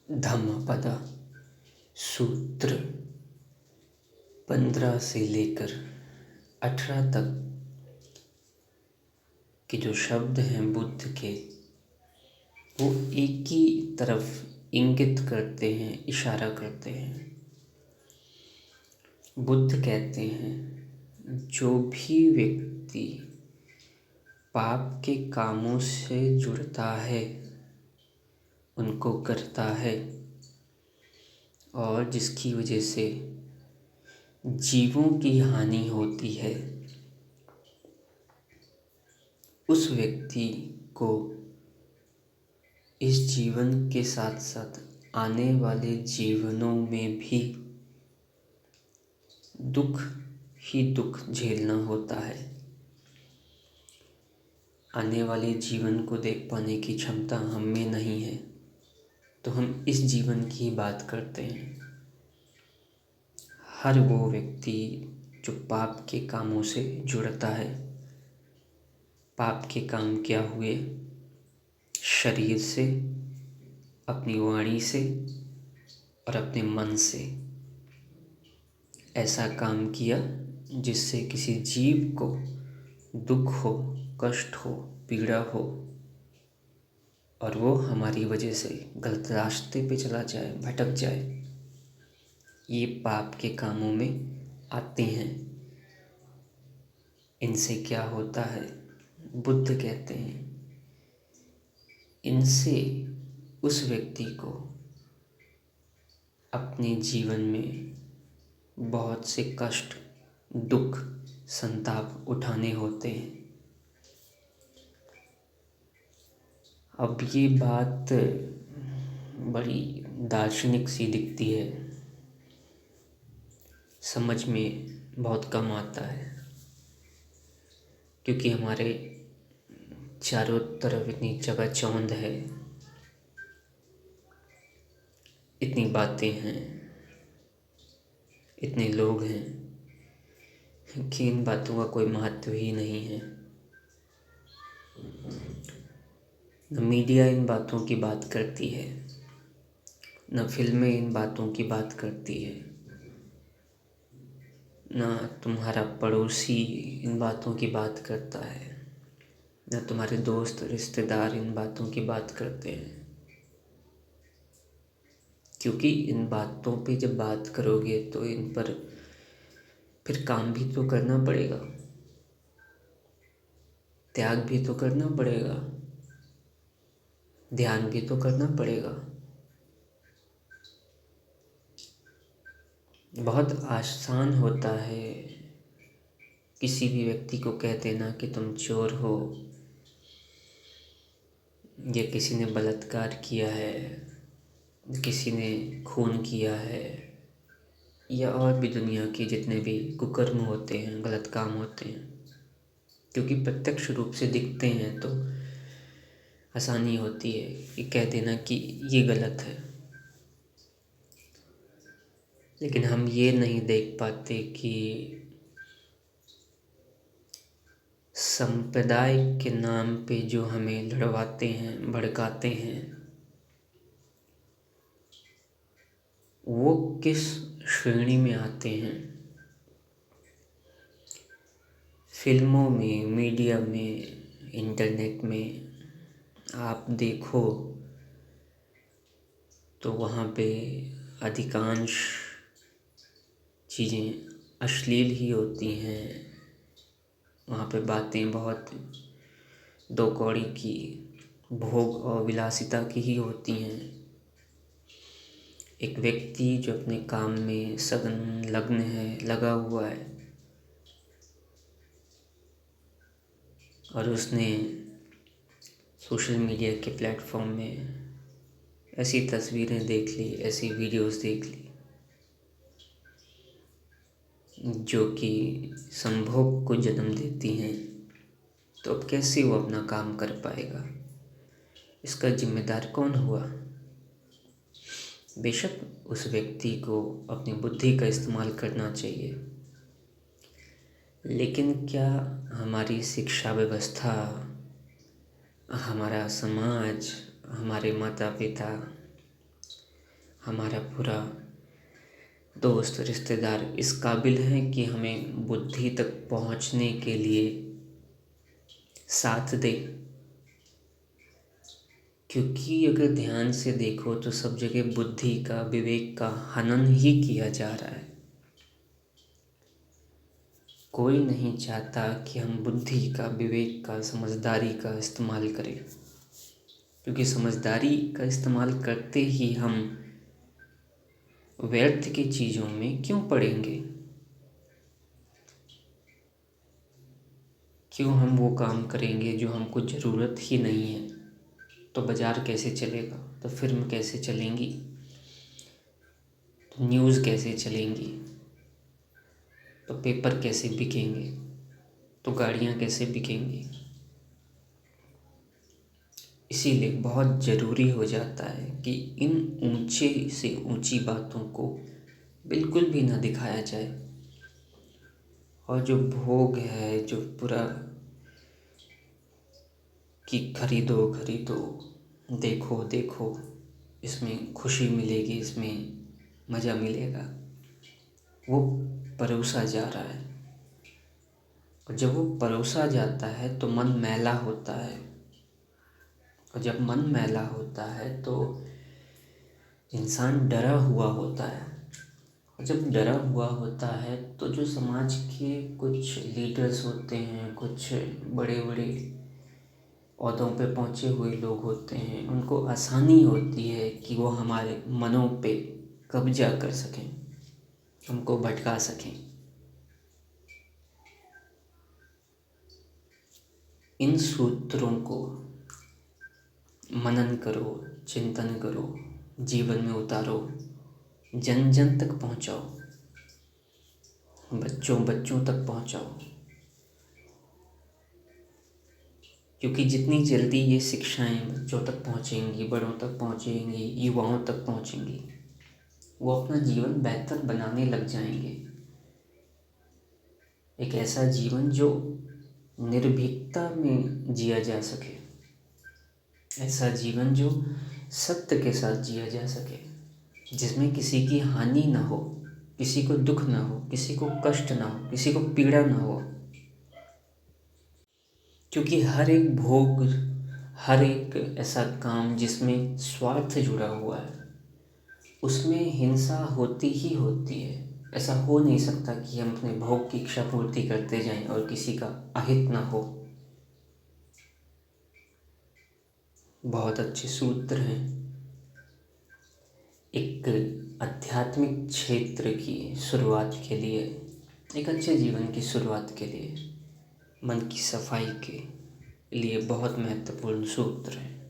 धम्मपद सूत्र 15 से लेकर 18 तक के जो शब्द हैं बुद्ध के, वो एक ही तरफ इंगित करते हैं, इशारा करते हैं। बुद्ध कहते हैं जो भी व्यक्ति पाप के कामों से जुड़ता है, उनको करता है और जिसकी वजह से जीवों की हानि होती है, उस व्यक्ति को इस जीवन के साथ साथ आने वाले जीवनों में भी दुख ही दुख झेलना होता है। आने वाले जीवन को देख पाने की क्षमता हम में नहीं है, तो हम इस जीवन की बात करते हैं। हर वो व्यक्ति जो पाप के कामों से जुड़ता है, पाप के काम क्या हुए? शरीर से, अपनी वाणी से और अपने मन से ऐसा काम किया जिससे किसी जीव को दुख हो, कष्ट हो, पीड़ा हो और वो हमारी वजह से गलत रास्ते पे चला जाए, भटक जाए। ये पाप के कामों में आते हैं। इनसे क्या होता है? बुद्ध कहते हैं इनसे उस व्यक्ति को अपने जीवन में बहुत से कष्ट, दुख, संताप उठाने होते हैं। अब ये बात बड़ी दार्शनिक सी दिखती है, समझ में बहुत कम आता है, क्योंकि हमारे चारों तरफ इतनी चकाचौंध है, इतनी बातें हैं, इतने लोग हैं कि इन बातों का कोई महत्व ही नहीं है। न मीडिया इन बातों की बात करती है, न फिल्में इन बातों की बात करती है, न तुम्हारा पड़ोसी इन बातों की बात करता है, न तुम्हारे दोस्त रिश्तेदार इन बातों की बात करते हैं। क्योंकि इन बातों पे जब बात करोगे तो इन पर फिर काम भी तो करना पड़ेगा, त्याग भी तो करना पड़ेगा, ध्यान भी तो करना पड़ेगा। बहुत आसान होता है किसी भी व्यक्ति को कह देना कि तुम चोर हो, या किसी ने बलात्कार किया है, किसी ने खून किया है, या और भी दुनिया के जितने भी कुकर्म होते हैं, गलत काम होते हैं, क्योंकि प्रत्यक्ष रूप से दिखते हैं तो आसानी होती है कि कह देना कि ये गलत है। लेकिन हम ये नहीं देख पाते कि संप्रदाय के नाम पे जो हमें लड़वाते हैं, भड़काते हैं, वो किस श्रेणी में आते हैं। फिल्मों में, मीडिया में, इंटरनेट में आप देखो तो वहाँ पे अधिकांश चीज़ें अश्लील ही होती हैं। वहाँ पे बातें बहुत दो कौड़ी की, भोग और विलासिता की ही होती हैं। एक व्यक्ति जो अपने काम में सघन लग्न है, लगा हुआ है, और उसने सोशल मीडिया के प्लेटफॉर्म में ऐसी तस्वीरें देख ली, ऐसी वीडियोस देख ली जो कि संभोग को जन्म देती हैं, तो अब कैसे वो अपना काम कर पाएगा? इसका जिम्मेदार कौन हुआ? बेशक उस व्यक्ति को अपनी बुद्धि का इस्तेमाल करना चाहिए, लेकिन क्या हमारी शिक्षा व्यवस्था, हमारा समाज, हमारे माता पिता हमारा पूरा दोस्त रिश्तेदार इस काबिल हैं कि हमें बुद्धि तक पहुंचने के लिए साथ दे। क्योंकि अगर ध्यान से देखो तो सब जगह बुद्धि का, विवेक का हनन ही किया जा रहा है। कोई नहीं चाहता कि हम बुद्धि का, विवेक का, समझदारी का इस्तेमाल करें, क्योंकि समझदारी का इस्तेमाल करते ही हम व्यर्थ की चीज़ों में क्यों पड़ेंगे। क्यों हम वो काम करेंगे जो हमको ज़रूरत ही नहीं है। तो बाज़ार कैसे चलेगा, तो फिल्म कैसे चलेंगी, तो न्यूज़ कैसे चलेंगी, तो पेपर कैसे बिकेंगे, तो गाड़ियाँ कैसे बिकेंगी। इसीलिए बहुत ज़रूरी हो जाता है कि इन ऊंचे से ऊंची बातों को बिल्कुल भी ना दिखाया जाए। और जो भोग है, जो पूरा कि खरीदो खरीदो, देखो देखो, इसमें खुशी मिलेगी, इसमें मज़ा मिलेगा, वो परोसा जा रहा है। और जब वो परोसा जाता है तो मन मैला होता है। और जब मन मैला होता है तो इंसान डरा हुआ होता है। और जब डरा हुआ होता है तो जो समाज के कुछ लीडर्स होते हैं, कुछ बड़े बड़े ओहदों पे पहुँचे हुए लोग होते हैं, उनको आसानी होती है कि वो हमारे मनों पे कब्जा कर सकें, हमको भटका सकें। इन सूत्रों को मनन करो, चिंतन करो, जीवन में उतारो, जन जन तक पहुँचाओ, बच्चों बच्चों तक पहुँचाओ। क्योंकि जितनी जल्दी ये शिक्षाएं बच्चों तक पहुँचेंगी, बड़ों तक पहुँचेंगी, युवाओं तक पहुँचेंगी, वो अपना जीवन बेहतर बनाने लग जाएंगे। एक ऐसा जीवन जो निर्भीकता में जिया जा सके, ऐसा जीवन जो सत्य के साथ जिया जा सके, जिसमें किसी की हानि ना हो, किसी को दुख ना हो, किसी को कष्ट ना हो, किसी को पीड़ा ना हो। क्योंकि हर एक भोग, हर एक ऐसा काम जिसमें स्वार्थ जुड़ा हुआ है, उसमें हिंसा होती ही होती है। ऐसा हो नहीं सकता कि हम अपने भोग की इच्छा पूर्ति करते जाएं और किसी का अहित ना हो। बहुत अच्छे सूत्र हैं एक आध्यात्मिक क्षेत्र की शुरुआत के लिए, एक अच्छे जीवन की शुरुआत के लिए, मन की सफाई के लिए बहुत महत्वपूर्ण सूत्र हैं।